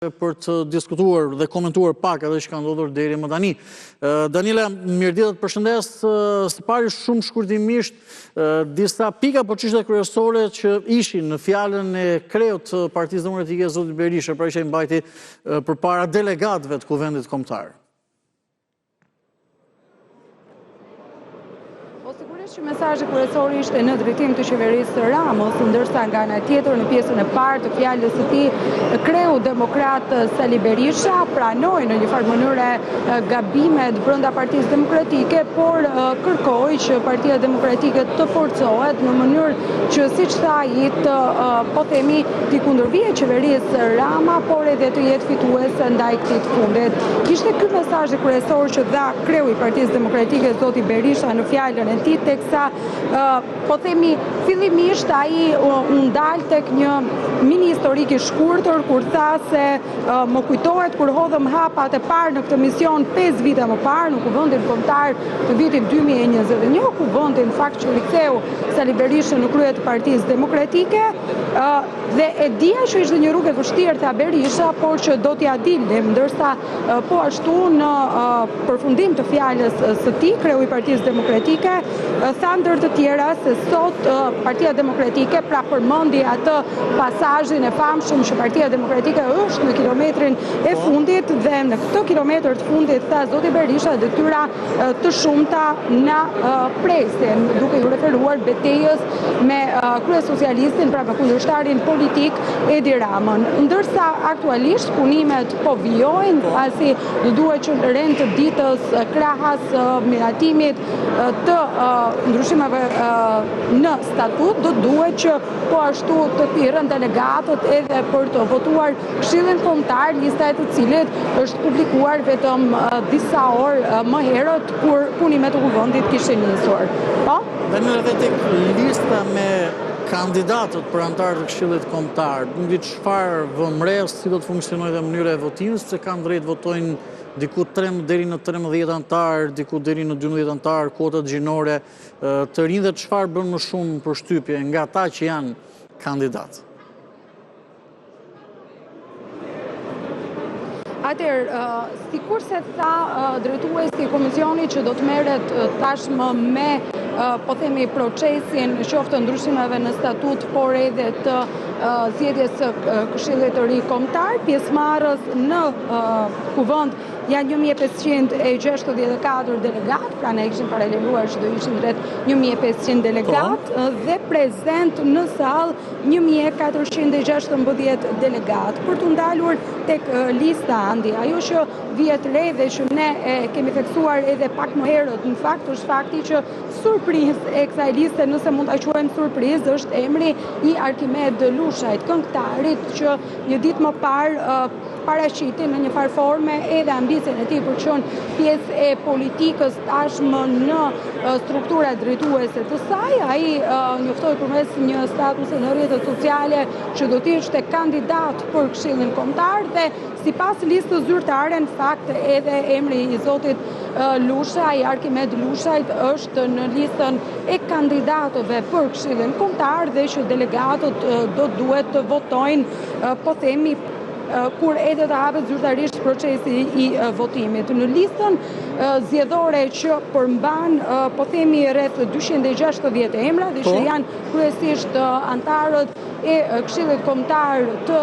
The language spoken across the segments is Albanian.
për të diskutuar dhe komentuar pak edhe që ka ndodhur deri më tani. Daniela, mirëditë, të përshëndes, së pari shumë shkurtimisht disa pika po çështje kryesore që ishin në fjalën e kreut të Partisë Demokratike zotit Berisha, pra që i mbajti përpara delegatëve të Kuvendit Kombëtar. Sigurisht që mesazhi kryesor ishte në drejtim të qeverisë Ramos, ndërsa nga ana tjetër në pjesën e parë të fjalës së tij, kreu demokrat Sali Berisha pranoi në një farë mënyrë gabimet brenda Partisë Demokratike, por kërkoi që Partia Demokratike të forcohet në mënyrë që, siç tha ai, po themi, të kundërvijë qeverisë Rama, por edhe të jetë fituese ndaj këtij të fundit. Ishte ky mesazhi kryesor që dha kreu i Partisë Demokratike zoti Berisha në fjalën e tij, teksa po themi fillimisht ai u ndal tek një mini historik i shkurtër kur tha se më kujtohet kur hodhëm hapat e parë në këtë mision 5 vite më parë në Kuvendin Kombëtar të vitit 2021, kuvendin fakt që riktheu Sali Berisha në krye të Partisë Demokratike, dhe e dija që ishte një rrugë e vështirë, tha Berisha, por që do t'ja dilnim, ndërsa po ashtu në përfundim të fjalës së tij, kreu i Partisë Demokratike tha ndër të tjera se sot Partia Demokratike, pra përmendi atë pasazhin e famshëm që Partia Demokratike është në kilometrin e fundit, dhe në këtë kilometër të fundit, tha zoti Berisha, detyra të shumta na presin, duke ju referuar betejës me kryesocialistin, pra me kundërshtarin politik Edi Ramën. Ndërsa aktualisht punimet po vijojnë, pasi do duhet që rend të ditës krahas miratimit të ndryshimeve në statut, do duhet që po ashtu të thirren delegatët edhe për të votuar Këshillin Kombëtar, lista e të cilit është publikuar vetëm disa orë më herët kur punimet e kuvendit kishin nisur. Po? Dhe në tek lista me kandidatët për antarë të Këshillit Kombëtar, mbi çfarë vëmë re, si do të funksionojë dhe mënyra e votimit, se kanë drejt votojnë diku deri në 13 antar, diku deri në 12 antar, kotat gjinore të rinj, dhe çfarë bën më shumë përshtypje nga ata që janë kandidatë? Atëherë, sikur se tha drejtuesi i komisionit që do të merret tashmë me po themi procesin qoftë ndryshimeve në statut, por edhe të zgjedhjes së Këshillit të Ri Kombëtar, pjesëmarrës në kuvend janë 1564 delegatë, pra ne kishim paraleluar që do ishin rreth 1500 delegatë, dhe prezent në sallë 1416 delegatë, për të ndalur tek lista andi. Ajo që vihet re dhe që ne kemi theksuar edhe pak më herët, në fakt është fakti që surprizë e kësaj liste, nëse mund ta quajmë surprizë, është emri i Arkimed Lushajt, këngëtarit që një ditë më parë paraqiti në një farë forme edhe ambicien e tij për të qenë pjesë e politikës tashmë në struktura drejtuese të saj. Ai njoftoi përmes një statuse në rrjetet sociale që do të ishte kandidat për Këshillin Kombëtar, dhe sipas listës zyrtare, në fakt edhe emri i zotit Lushaj, Arkimed Lushajt, është në listën e kandidatëve për Këshillin Kombëtar, dhe që delegatët do duhet të votojnë, po themi, kur edhe të hapet zyrtarisht procesi i votimit. Në listën zgjedhore që përmban, po themi, rreth 260 emra, dhe që janë kryesisht antarët e Këshillit Kombëtar të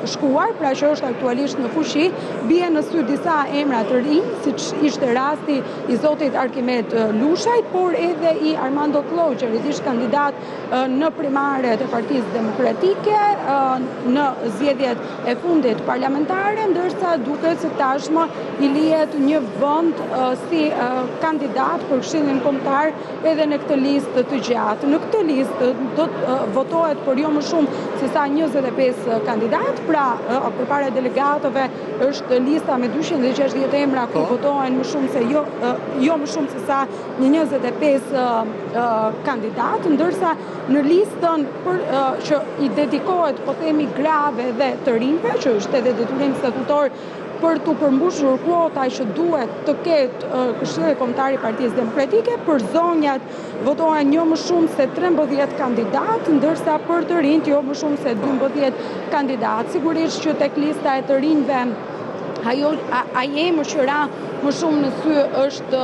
shkuar, pra që është aktualisht në fuqi, bie në sy disa emra të rinj, siç ishte rasti i zotit Arkimed Lushajt, por edhe i Armando Kloçerit, ishte kandidat në primaret e Partisë Demokratike në zgjedhjet e fundit parlamentare, ndërsa duket se tashmë i lihet një vend si kandidat për Këshillin Kombëtar edhe në këtë listë të gjatë. Në këtë listë do të votohet për jo më shumë se sa 25 kandidatë, pra përpara delegatëve është lista me 260 emra ku votohen më shumë se jo më shumë se sa një 25 kandidatë, ndërsa në listën që i dedikohet, po themi, grave dhe të rinjve, që është edhe detyrim statutor për të përmbushur kuota që duhet të ketë Këshilli Kombëtar i Partisë Demokratike. Për zonjat votohen jo më shumë se 13 kandidatë, ndërsa për të rinjt jo më shumë se 12 kandidatë. Sigurisht që tek lista e të rinjve ai emër që ra më shumë në sy është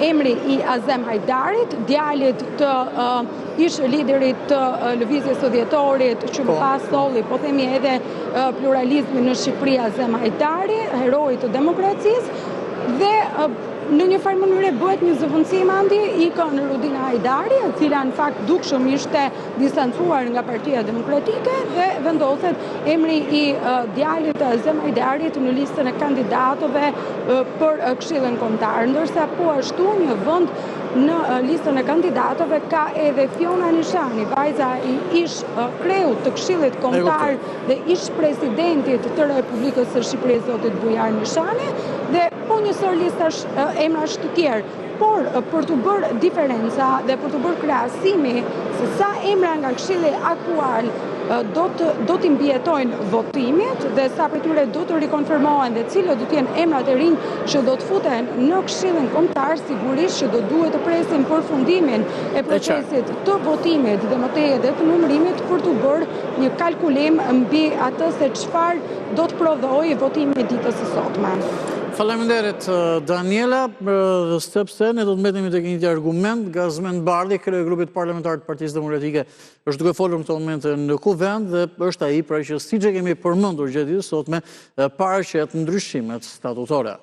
emri i Azem Hajdarit, djalit të ish liderit të lëvizjes së dhjetorit që më pas solli, po themi edhe pluralizmin në Shqipëri, Azem Hajdari, heroi të demokracisë, dhe në një farë mënyrë bëhet një zëvendësim andi ikën Rudina Hajdari, e cila në fakt dukshëm ishte distancuar nga Partia Demokratike, dhe vendoset emri i djalit të Azem Hajdarit në listën e kandidatëve për Këshillin Kombëtar, ndërsa po ashtu një vend në listën e kandidatëve ka edhe Fiona Nishani, vajza i ish kreut të Këshillit Kombëtar dhe ish presidentit të Republikës së Shqipërisë, zotit Bujar Nishani, dhe po njësër listash emrash të tjerë. Por për të bërë diferenca dhe për të bërë krahasimi se sa emra nga Këshilli aktual do t'i mbjetojnë votimit dhe sa për tyre do të rikonfirmohen dhe cilët do t'jenë emrat e rinj që do të futen në Këshillin Kombëtar, sigurisht që do duhet të presim përfundimin e procesit të votimit dhe më tej edhe të numërimit për të bërë një kalkulim mbi atë se çfarë do të prodhojë votimi i ditës së sotme. Faleminderit Daniela, sepse ne do të mbetemi tek një argument. Gazmend Bardhi, krye grupit parlamentar të Partisë Demokratike, është duke folur në këtë moment në kuvend dhe është ai pra që siç e kemi përmendur gjatë ditës sotme, paraqet ndryshimet statutore.